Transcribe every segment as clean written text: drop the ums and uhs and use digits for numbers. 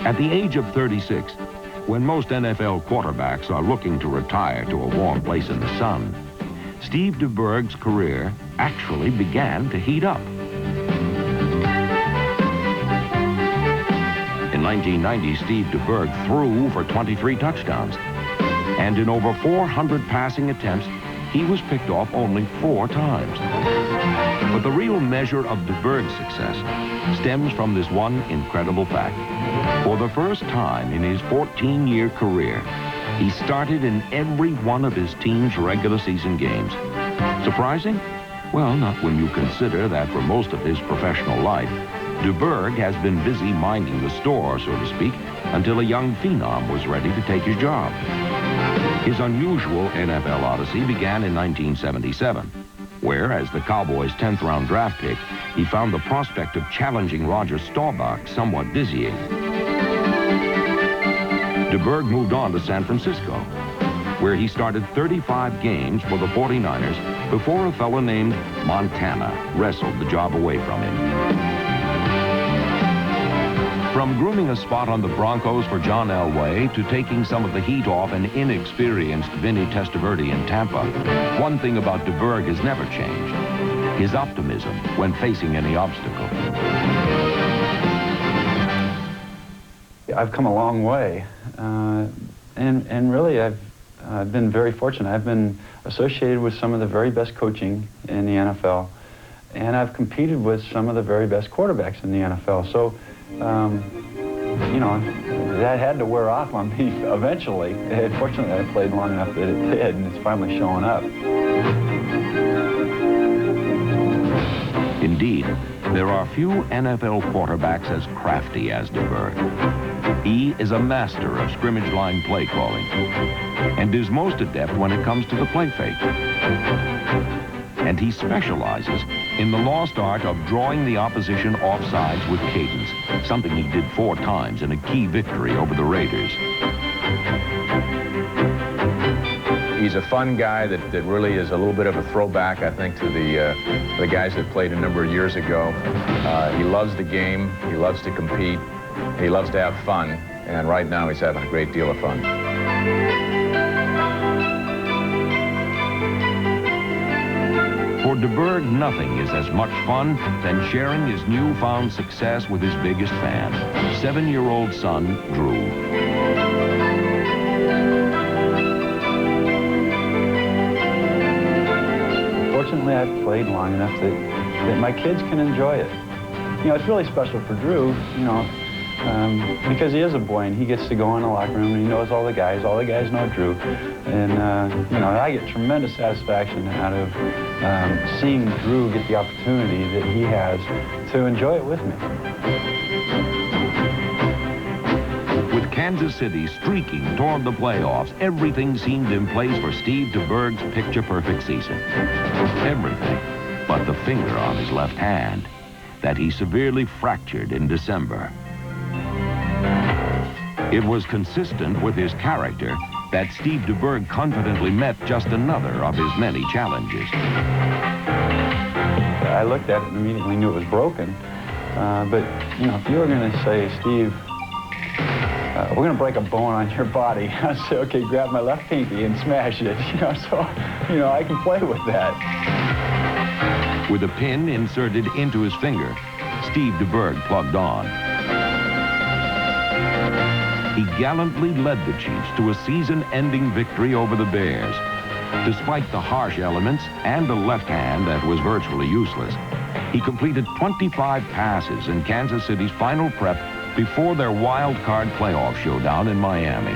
At the age of 36, when most NFL quarterbacks are looking to retire to a warm place in the sun, Steve Deberg's career actually began to heat up. In 1990, Steve Deberg threw for 23 touchdowns. And in over 400 passing attempts, he was picked off only 4 times. But the real measure of Deberg's success stems from this one incredible fact. For the first time in his 14-year career, he started in every one of his team's regular season games. Surprising? Well, not when you consider that for most of his professional life, Deberg has been busy minding the store, so to speak, until a young phenom was ready to take his job. His unusual NFL odyssey began in 1977, where, as the Cowboys' 10th-round draft pick, he found the prospect of challenging Roger Staubach somewhat dizzying. Deberg moved on to San Francisco, where he started 35 games for the 49ers before a fellow named Montana wrestled the job away from him. From grooming a spot on the Broncos for John Elway to taking some of the heat off an inexperienced Vinny Testaverde in Tampa, one thing about Deberg has never changed: his optimism when facing any obstacle. I've come a long way, and really I've been very fortunate. I've been associated with some of the very best coaching in the NFL, and I've competed with some of the very best quarterbacks in the NFL. So, you know, that had to wear off on me eventually. Fortunately, I played long enough that it did, and it's finally showing up. Indeed, there are few NFL quarterbacks as crafty as Deberg. He is a master of scrimmage line play calling and is most adept when it comes to the play fake. And he specializes in the lost art of drawing the opposition offsides with cadence, something he did 4 times in a key victory over the Raiders. He's a fun guy that really is a little bit of a throwback, I think, to the guys that played a number of years ago. He loves the game, he loves to compete, he loves to have fun, and right now he's having a great deal of fun. For Deberg, nothing is as much fun than sharing his newfound success with his biggest fan, 7-year-old son, Drew. Fortunately, I've played long enough that my kids can enjoy it. You know, it's really special for Drew, you know, because he is a boy and he gets to go in the locker room and he knows all the guys know Drew. And, you know, I get tremendous satisfaction out of seeing Drew get the opportunity that he has to enjoy it with me. With Kansas City streaking toward the playoffs, everything seemed in place for Steve Deberg's picture-perfect season. Everything but the finger on his left hand that he severely fractured in December. It was consistent with his character that Steve Deberg confidently met just another of his many challenges. I looked at it and immediately knew it was broken. But, you know, if you were going to say, Steve, we're going to break a bone on your body, I'd say, okay, grab my left pinky and smash it. You know, so, you know, I can play with that. With a pin inserted into his finger, Steve Deberg plugged on. He gallantly led the Chiefs to a season-ending victory over the Bears. Despite the harsh elements and a left hand that was virtually useless, he completed 25 passes in Kansas City's final prep before their wild card playoff showdown in Miami.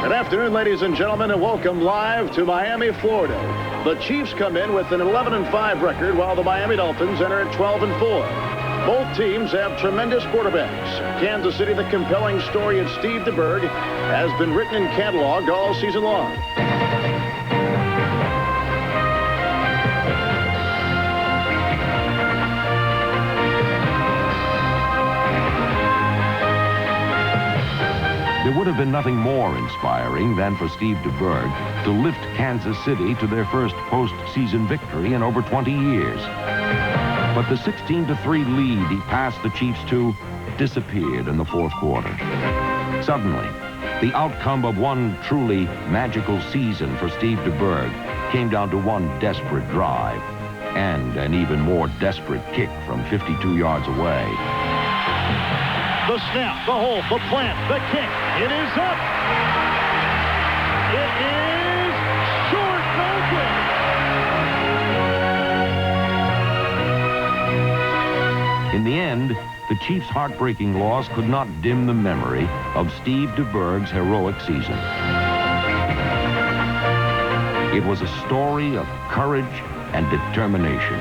Good afternoon, ladies and gentlemen, and welcome live to Miami, Florida. The Chiefs come in with an 11-5 record, while the Miami Dolphins enter at 12-4. Both teams have tremendous quarterbacks. Kansas City, the compelling story of Steve Deberg, has been written and cataloged all season long. There would have been nothing more inspiring than for Steve Deberg to lift Kansas City to their first postseason victory in over 20 years. But the 16-3 lead he passed the Chiefs to disappeared in the fourth quarter. Suddenly, the outcome of one truly magical season for Steve Deberg came down to one desperate drive and an even more desperate kick from 52 yards away. The snap, the hold, the plant, the kick. It is up. It is short, no good. In the end, the Chiefs' heartbreaking loss could not dim the memory of Steve Deberg's heroic season. It was a story of courage and determination,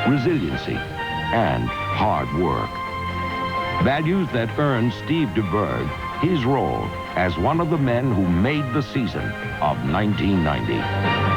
resiliency, and hard work. Values that earned Steve Deberg his role as one of the men who made the season of 1990.